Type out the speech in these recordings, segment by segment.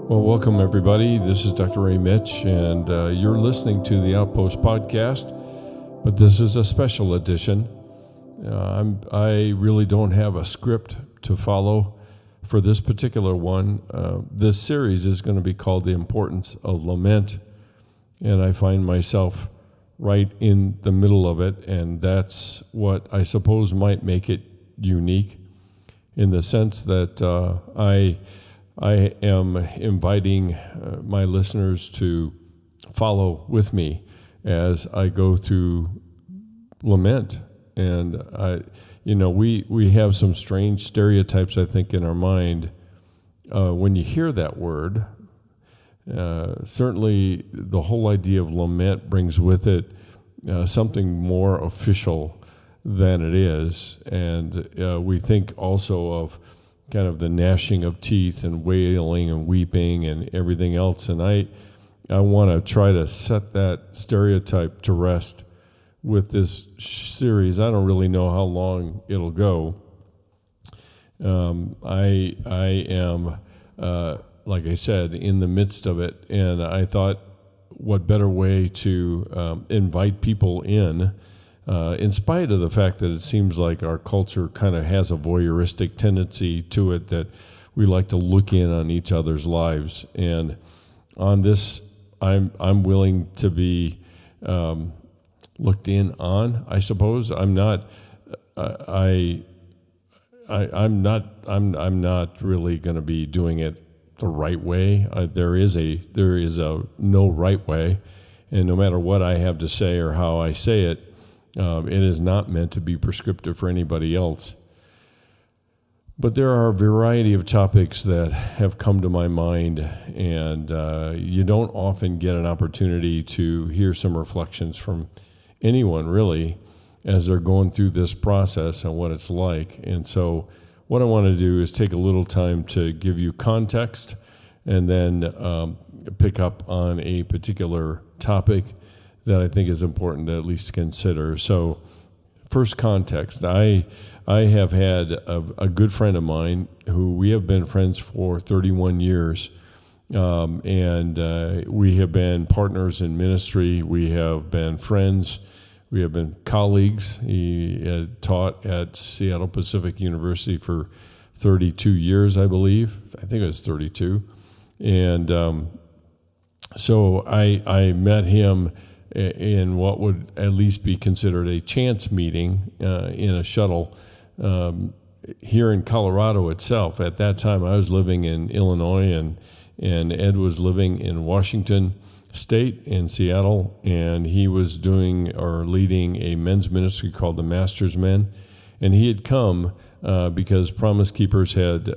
Well, welcome everybody. This is Dr. Ray Mitsch, and you're listening to the Outpost podcast, but this is a special edition. I really don't have a script to follow for this particular one. This series is going to be called The Importance of Lament, and I find myself right in the middle of it, and that's what I suppose might make it unique in the sense that I am inviting my listeners to follow with me as I go through lament. And we have some strange stereotypes, I think, in our mind. When you hear that word, certainly the whole idea of lament brings with it something more official than it is. And we think also of kind of the gnashing of teeth and wailing and weeping and everything else. And I want to try to set that stereotype to rest with this series. I don't really know how long it'll go. I am, like I said, in the midst of it, and I thought, what better way to invite people in spite of the fact that it seems like our culture kind of has a voyeuristic tendency to it, that we like to look in on each other's lives. And on this, I'm willing to be looked in on, I suppose. I'm not really going to be doing it the right way. There is a no right way, and no matter what I have to say or how I say it, it is not meant to be prescriptive for anybody else. But there are a variety of topics that have come to my mind, and you don't often get an opportunity to hear some reflections from anyone, really, as they're going through this process and what it's like. And so what I want to do is take a little time to give you context and then pick up on a particular topic that I think is important to at least consider. So first, context. I have had a good friend of mine who we have been friends for 31 years, and we have been partners in ministry. We have been friends. We have been colleagues. He had taught at Seattle Pacific University for 32 years, I believe. I think it was 32. And so I met him in what would at least be considered a chance meeting in a shuttle here in Colorado itself. At that time, I was living in Illinois, and Ed was living in Washington State in Seattle, and he was doing or leading a men's ministry called the Masters Men. And he had come because Promise Keepers had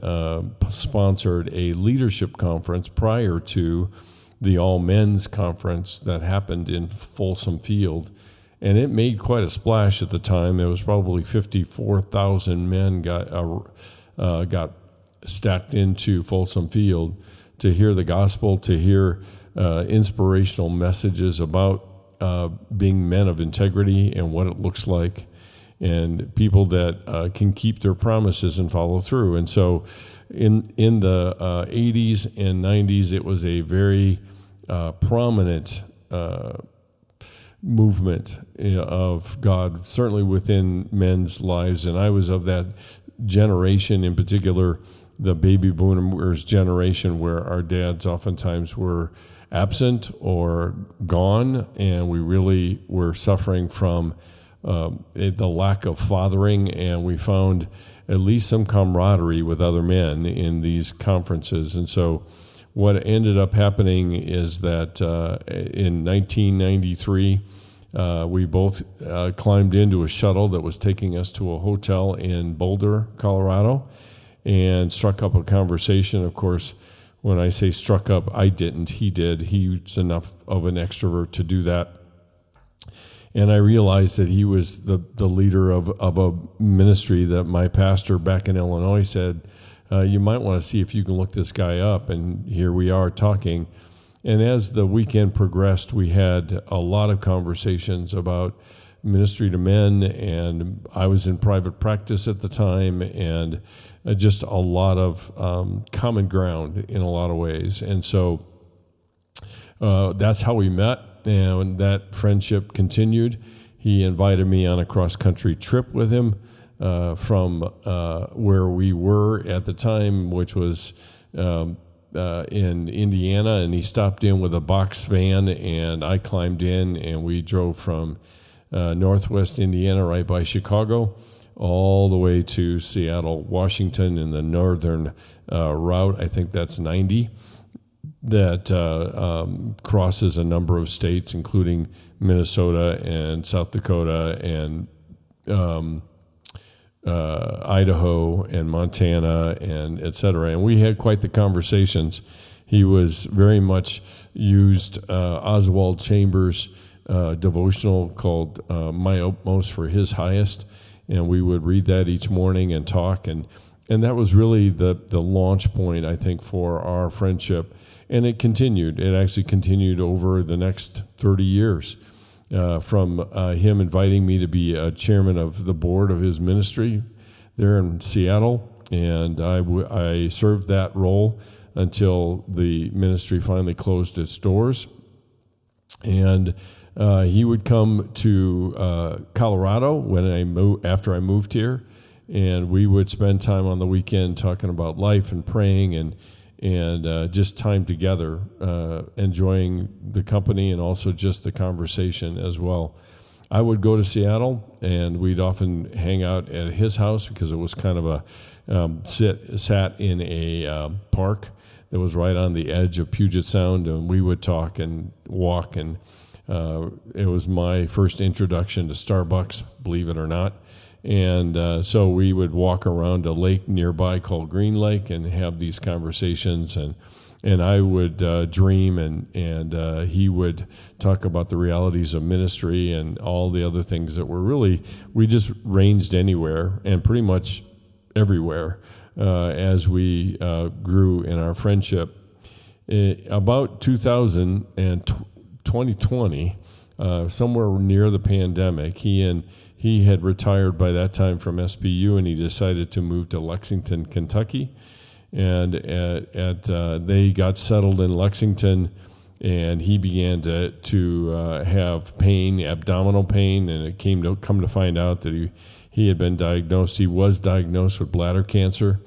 sponsored a leadership conference prior to the all-men's conference that happened in Folsom Field. And it made quite a splash at the time. There was probably 54,000 men got stacked into Folsom Field to hear the gospel, to hear inspirational messages about being men of integrity and what it looks like, and people that can keep their promises and follow through. And so in the 80s and 90s, it was a very prominent movement of God, certainly within men's lives. And I was of that generation, in particular, the baby boomers generation, where our dads oftentimes were absent or gone, and we really were suffering from the lack of fathering, and we found at least some camaraderie with other men in these conferences. And so what ended up happening is that in 1993, we both climbed into a shuttle that was taking us to a hotel in Boulder, Colorado, and struck up a conversation. Of course, when I say struck up, I didn't. He did. He's enough of an extrovert to do that. And I realized that he was the leader of a ministry that my pastor back in Illinois said, you might want to see if you can look this guy up. And here we are talking. And as the weekend progressed, we had a lot of conversations about ministry to men, and I was in private practice at the time, and just a lot of common ground in a lot of ways. And so that's how we met, and that friendship continued. He invited me on a cross-country trip with him from where we were at the time, which was in Indiana, and he stopped in with a box van, and I climbed in, and we drove from northwest Indiana right by Chicago all the way to Seattle, Washington, in the northern route. I think that's 90. That crosses a number of states, including Minnesota and South Dakota and Idaho and Montana and et cetera. And we had quite the conversations. He was very much used Oswald Chambers' devotional called My Utmost for His Highest, and we would read that each morning and talk, and that was really the launch point, I think, for our friendship. And it continued. It actually continued over the next 30 years, from him inviting me to be a chairman of the board of his ministry there in Seattle, and I served that role until the ministry finally closed its doors. And he would come to Colorado after I moved here, and we would spend time on the weekend talking about life and praying and just time together, enjoying the company and also just the conversation as well. I would go to Seattle, and we'd often hang out at his house because it was kind of a sat in a park that was right on the edge of Puget Sound, and we would talk and walk, and it was my first introduction to Starbucks, believe it or not. And so we would walk around a lake nearby called Green Lake and have these conversations, and I would dream, and he would talk about the realities of ministry and all the other things that were really, we just ranged anywhere and pretty much everywhere as we grew in our friendship. About 2000 and 2020, somewhere near the pandemic, he had retired by that time from SBU, and he decided to move to Lexington, Kentucky. And they got settled in Lexington, and he began to have pain, abdominal pain, and it come to find out that he had been diagnosed. He was diagnosed with bladder cancer,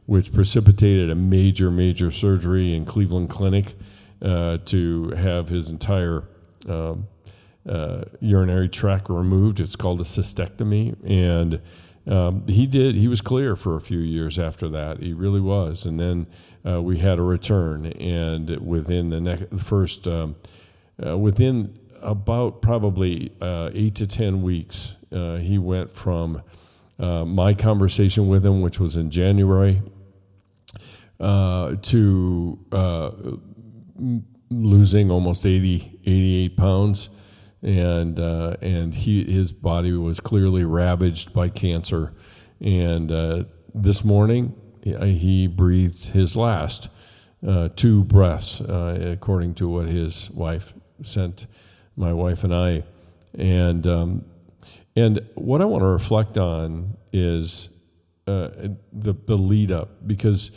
which precipitated a major surgery in Cleveland Clinic to have his entire urinary tract removed. It's called a cystectomy, and he was clear for a few years after that. He really was. And then we had a return, and within within about probably 8 to 10 weeks, he went from my conversation with him, which was in January, to losing almost 88 pounds. And his body was clearly ravaged by cancer. And this morning, he breathed his last 2 breaths, according to what his wife sent my wife and I. And what I want to reflect on is the lead up, because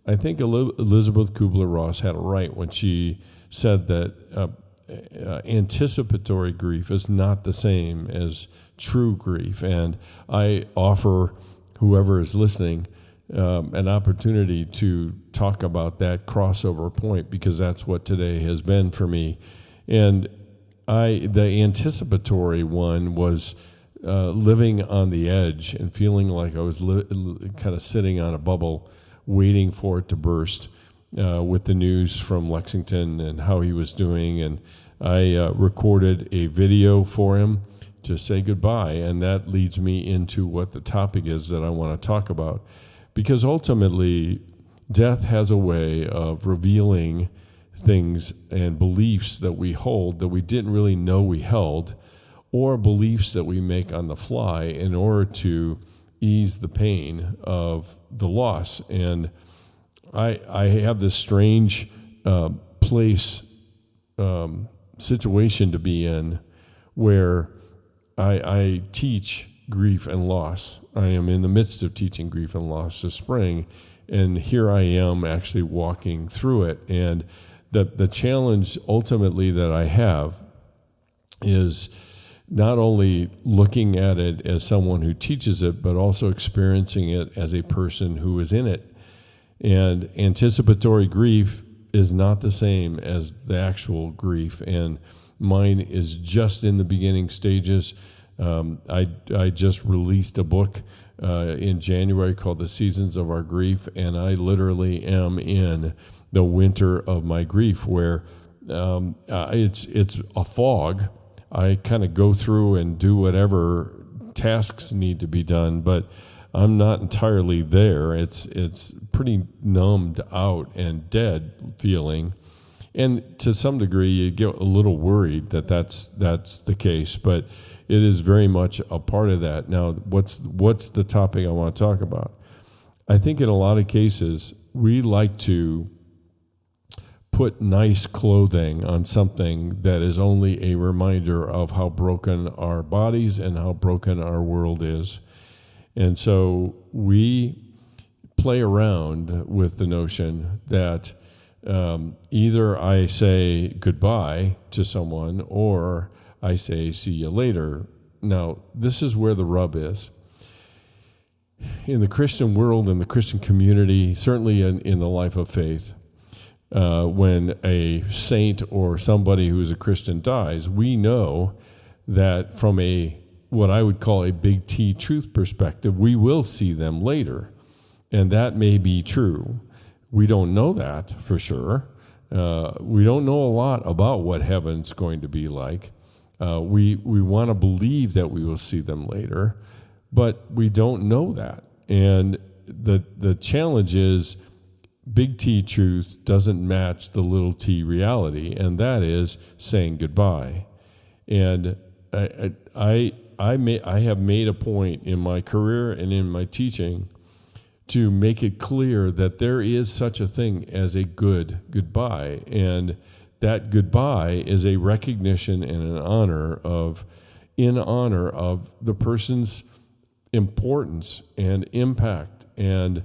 I think Elizabeth Kubler-Ross had it right when she said that anticipatory grief is not the same as true grief. And I offer whoever is listening an opportunity to talk about that crossover point, because that's what today has been for me. And the anticipatory one was living on the edge and feeling like I was kind of sitting on a bubble, waiting for it to burst. With the news from Lexington and how he was doing, and I recorded a video for him to say goodbye, and that leads me into what the topic is that I want to talk about, because ultimately death has a way of revealing things and beliefs that we hold that we didn't really know we held, or beliefs that we make on the fly in order to ease the pain of the loss. And I have this strange situation to be in where I teach grief and loss. I am in the midst of teaching grief and loss this spring, and here I am actually walking through it. And the challenge ultimately that I have is not only looking at it as someone who teaches it, but also experiencing it as a person who is in it. And anticipatory grief is not the same as the actual grief, and mine is just in the beginning stages. I just released a book in January called The Seasons of Our Grief, and I literally am in the winter of my grief, where it's a fog. I kind of go through and do whatever tasks need to be done, but I'm not entirely there. It's pretty numbed out and dead feeling. And to some degree, you get a little worried that that's the case, but it is very much a part of that. Now, what's the topic I want to talk about? I think in a lot of cases, we like to put nice clothing on something that is only a reminder of how broken our bodies and how broken our world is. And so we play around with the notion that either I say goodbye to someone or I say see you later. Now, this is where the rub is. In the Christian world, in the Christian community, certainly in the life of faith, when a saint or somebody who is a Christian dies, we know that from what I would call a big T truth perspective, we will see them later. And that may be true. We don't know that for sure. We don't know a lot about what heaven's going to be like. We want to believe that we will see them later, but we don't know that. And the challenge is big T truth doesn't match the little t reality, and that is saying goodbye. And I have made a point in my career and in my teaching to make it clear that there is such a thing as a good goodbye, and that goodbye is a recognition and in honor of the person's importance and impact and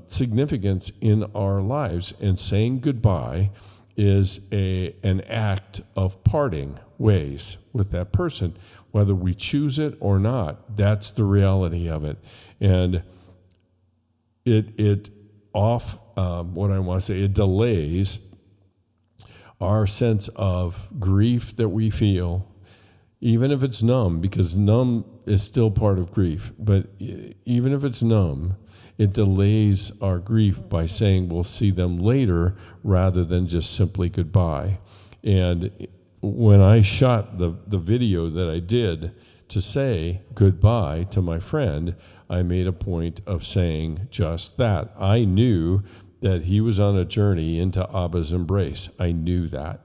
significance in our lives. And saying goodbye is an act of parting ways with that person, whether we choose it or not. That's the reality of it. And it delays our sense of grief that we feel, even if it's numb, because numb is still part of grief. But even if it's numb, it delays our grief by saying we'll see them later rather than just simply goodbye. And when I shot the video that I did to say goodbye to my friend, I made a point of saying just that. I knew that he was on a journey into Abba's embrace. I knew that.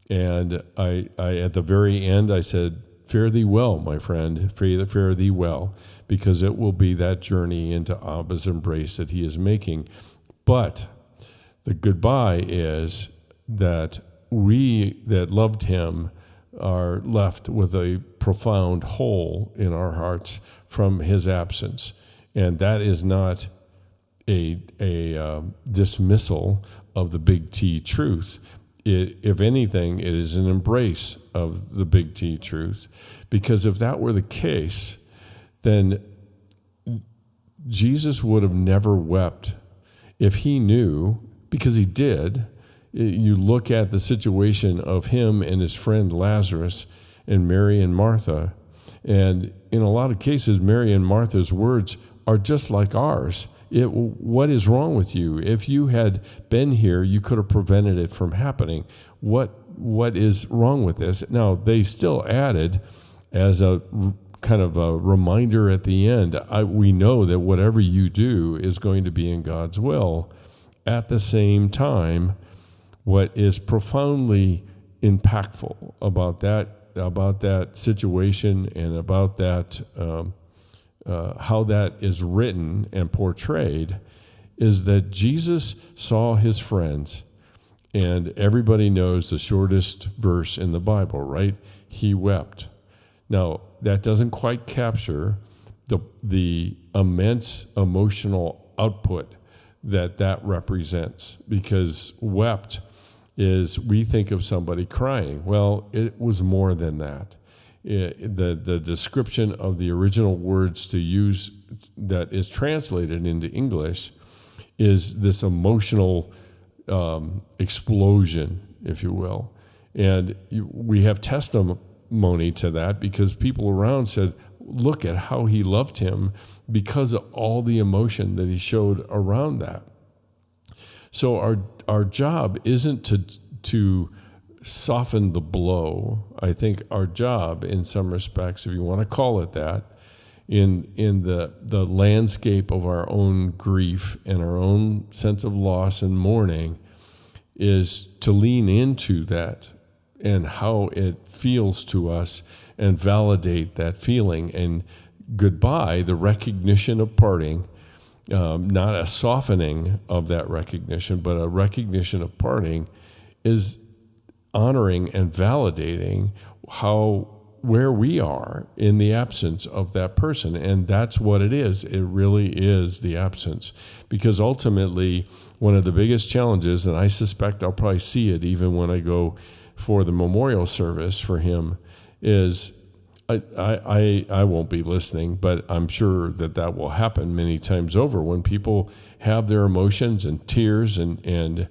And I at the very end, I said, fare thee well, my friend, fare thee well, because it will be that journey into Abba's embrace that he is making. But the goodbye is that we that loved him are left with a profound hole in our hearts from his absence. And that is not a dismissal of the big T truth. If anything, it is an embrace of the big T truth. Because if that were the case, then Jesus would have never wept if he knew, because he did. You look at the situation of him and his friend Lazarus and Mary and Martha, and in a lot of cases, Mary and Martha's words are just like ours. What is wrong with you? If you had been here, you could have prevented it from happening. What is wrong with this? Now, they still added, as a kind of a reminder at the end, we know that whatever you do is going to be in God's will. At the same time, what is profoundly impactful about that situation and about that how that is written and portrayed is that Jesus saw his friends, and everybody knows the shortest verse in the Bible, right? He wept. Now, that doesn't quite capture the immense emotional output that represents, because wept is, we think of somebody crying. Well, it was more than that. The description of the original words to use that is translated into English is this emotional explosion, if you will. And we have testimony to that, because people around said, look at how he loved him, because of all the emotion that he showed around that. So our job isn't to soften the blow. I think our job, in some respects, if you want to call it that, in the landscape of our own grief and our own sense of loss and mourning, is to lean into that and how it feels to us and validate that feeling. And goodbye, the recognition of parting, not a softening of that recognition, but a recognition of parting, is honoring and validating where we are in the absence of that person. And that's what it is. It really is the absence. Because ultimately, one of the biggest challenges, and I suspect I'll probably see it even when I go for the memorial service for him, is I won't be listening, but I'm sure that will happen many times over, when people have their emotions and tears, and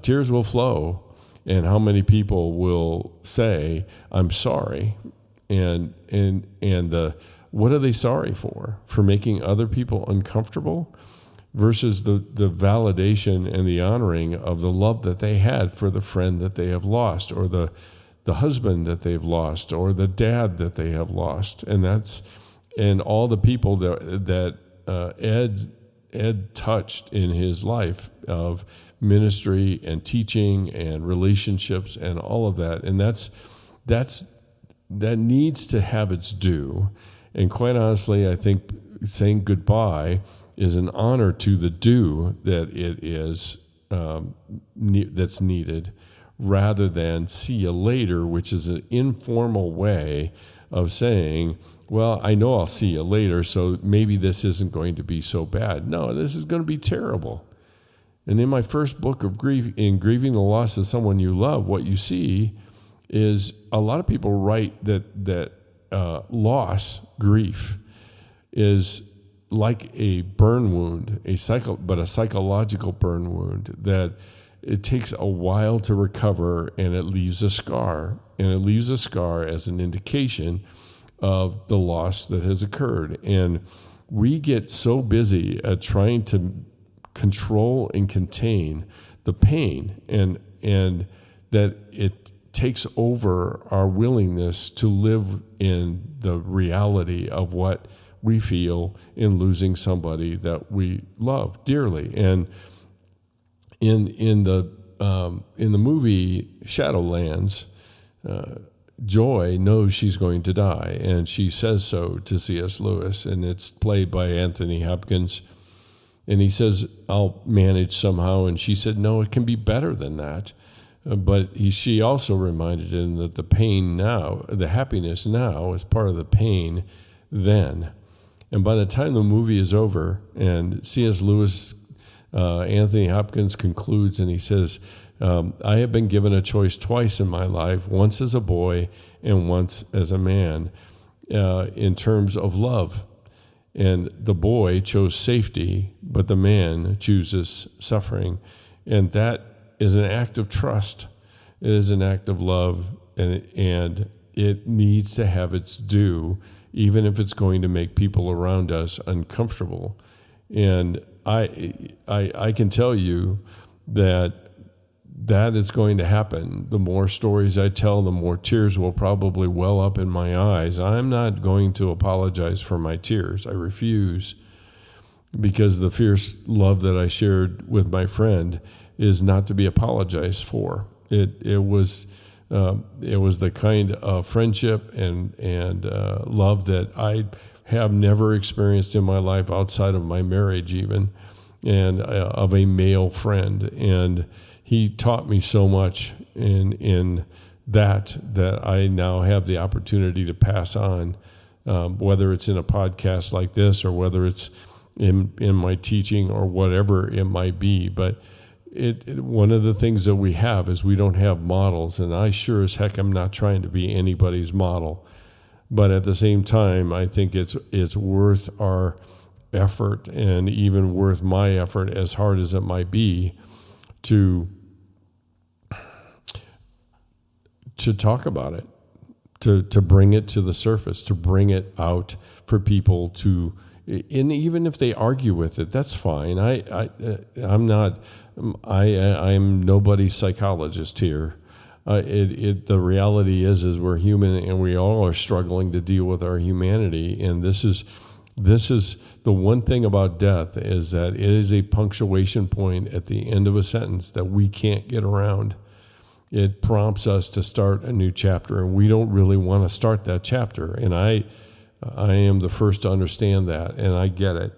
tears will flow. And how many people will say, I'm sorry? And what are they sorry for? For making other people uncomfortable? Versus the validation and the honoring of the love that they had for the friend that they have lost, or the husband that they've lost, or the dad that they have lost. And all the people that Ed touched in his life of ministry and teaching and relationships and all of that. And that needs to have its due. And quite honestly, I think saying goodbye is an honor to the due that it is that's needed, rather than see you later, which is an informal way of saying, well, I know I'll see you later, so maybe this isn't going to be so bad. No, this is going to be terrible. And in my first book of grief, in Grieving the Loss of Someone You Love, what you see is a lot of people write that loss, grief, is like a burn wound, but a psychological burn wound, that it takes a while to recover, and it leaves a scar. And it leaves a scar as an indication of the loss that has occurred. And we get so busy at trying to control and contain the pain, and that it takes over our willingness to live in the reality of what we feel in losing somebody that we love dearly. And in the movie Shadowlands, Joy knows she's going to die, and she says so to C.S. Lewis, and it's played by Anthony Hopkins. And he says, I'll manage somehow. And she said, no, it can be better than that. But she also reminded him that the pain now, the happiness now, is part of the pain then. And by the time the movie is over, and C.S. Lewis, Anthony Hopkins concludes, and he says, I have been given a choice twice in my life, once as a boy and once as a man, in terms of love. And the boy chose safety, but the man chooses suffering. And that is an act of trust. It is an act of love, and it needs to have its due, even if it's going to make people around us uncomfortable. And I can tell you that is going to happen. The more stories I tell, the more tears will probably well up in my eyes. I'm not going to apologize for my tears. I refuse, because the fierce love that I shared with my friend is not to be apologized for. It was the kind of friendship and love that I have never experienced in my life outside of my marriage, even, and of a male friend. And he taught me so much in that I now have the opportunity to pass on, whether it's in a podcast like this or whether it's in my teaching or whatever it might be. But one of the things that we have is we don't have models, and I sure as heck am not trying to be anybody's model. But at the same time, I think it's worth our effort, and even worth my effort, as hard as it might be, to talk about it, to bring it to the surface, to bring it out for people to, and even if they argue with it, that's fine. I'm nobody's psychologist here. The reality is we're human, and we all are struggling to deal with our humanity. And this is the one thing about death, is that it is a punctuation point at the end of a sentence that we can't get around. It prompts us to start a new chapter, and we don't really want to start that chapter. And I am the first to understand that, and I get it.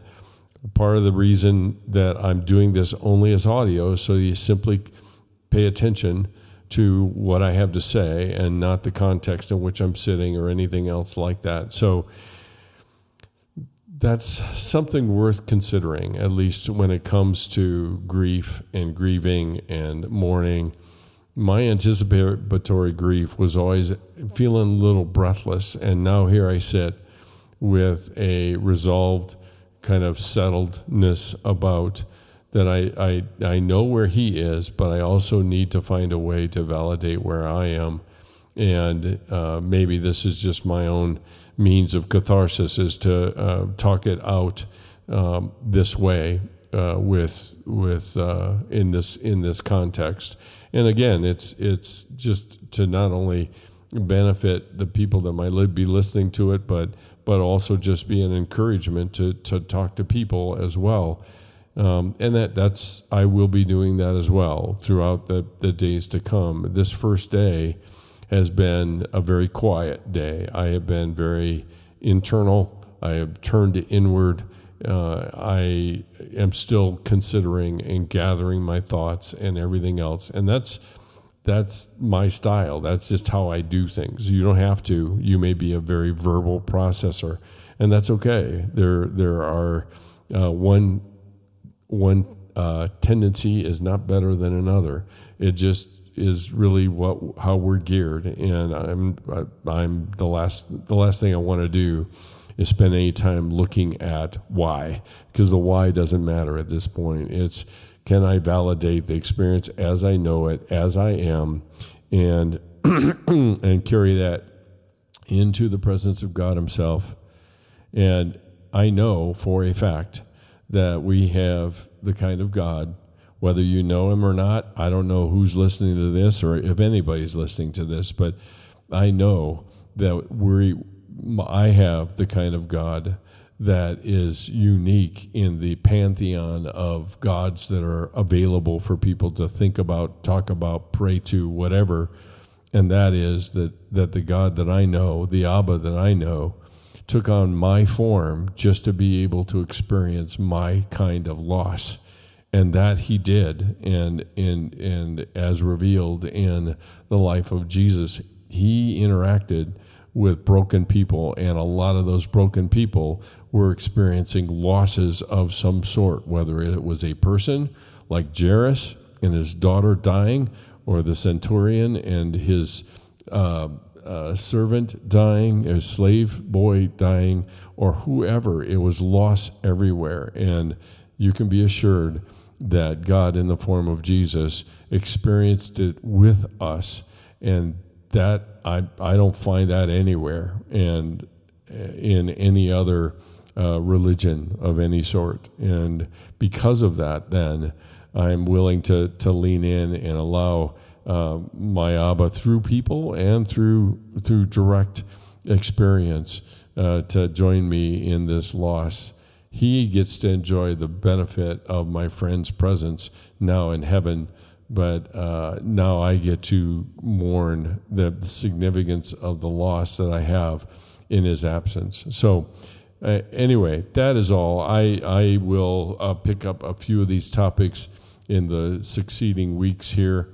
Part of the reason that I'm doing this only as audio is so you simply pay attention to what I have to say and not the context in which I'm sitting or anything else like that. So that's something worth considering, at least when it comes to grief and grieving and mourning. My anticipatory grief was always feeling a little breathless, and now here I sit with a resolved kind of settledness about that I know where he is, but I also need to find a way to validate where I am. And maybe this is just my own means of catharsis, is to talk it out this way with in this context. And again, it's just to not only benefit the people that might be listening to it, but also just be an encouragement to talk to people as well. And that's I will be doing that as well throughout the days to come. This first day has been a very quiet day. I have been very internal. I have turned inward. I am still considering and gathering my thoughts and everything else. And that's my style. That's just how I do things. You don't have to. You may be a very verbal processor, and that's okay. There are one tendency is not better than another. It just is really how we're geared. And I'm the last thing I want to do is spend any time looking at why, because the why doesn't matter at this point. It's, can I validate the experience as I know it, as I am, and and carry that into the presence of God himself. And I know for a fact that we have the kind of God, whether you know him or not. I don't know who's listening to this or if anybody's listening to this, but I know that I have the kind of God that is unique in the pantheon of gods that are available for people to think about, talk about, pray to, whatever. And that is that the God that I know, the Abba that I know, took on my form just to be able to experience my kind of loss. And that he did. And as revealed in the life of Jesus, he interacted with broken people, and a lot of those broken people were experiencing losses of some sort, whether it was a person like Jairus and his daughter dying, or the centurion and his servant dying, or slave boy dying, or whoever. It was loss everywhere. And you can be assured that God, in the form of Jesus, experienced it with us, and that I don't find that anywhere, and in any other religion of any sort. And because of that, then I'm willing to lean in and allow my Abba, through people and through direct experience, to join me in this loss. He gets to enjoy the benefit of my friend's presence now in heaven, but now I get to mourn the significance of the loss that I have in his absence. So anyway, that is all. I will pick up a few of these topics in the succeeding weeks here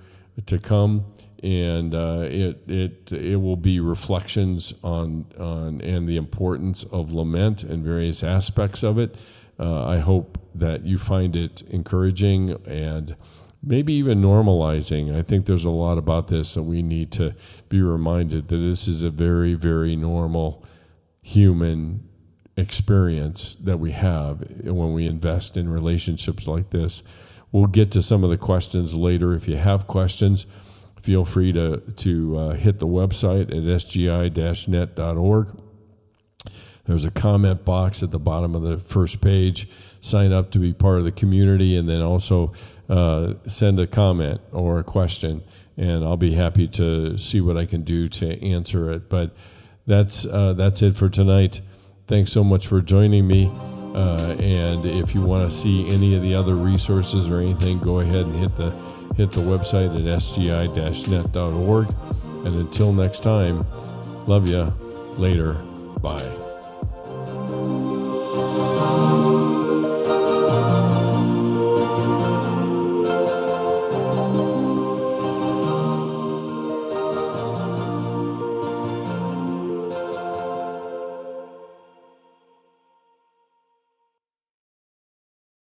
to come, and it will be reflections on and the importance of lament and various aspects of it. I hope that you find it encouraging and maybe even normalizing. I think there's a lot about this that we need to be reminded that this is a very, very normal human experience that we have when we invest in relationships like this. We'll get to some of the questions later. If you have questions, feel free to hit the website at sgi-net.org. There's a comment box at the bottom of the first page. Sign up to be part of the community, and then also send a comment or a question, and I'll be happy to see what I can do to answer it. But that's it for tonight. Thanks so much for joining me. And if you want to see any of the other resources or anything, go ahead and hit the website at sgi-net.org. And until next time, love ya. Later. Bye.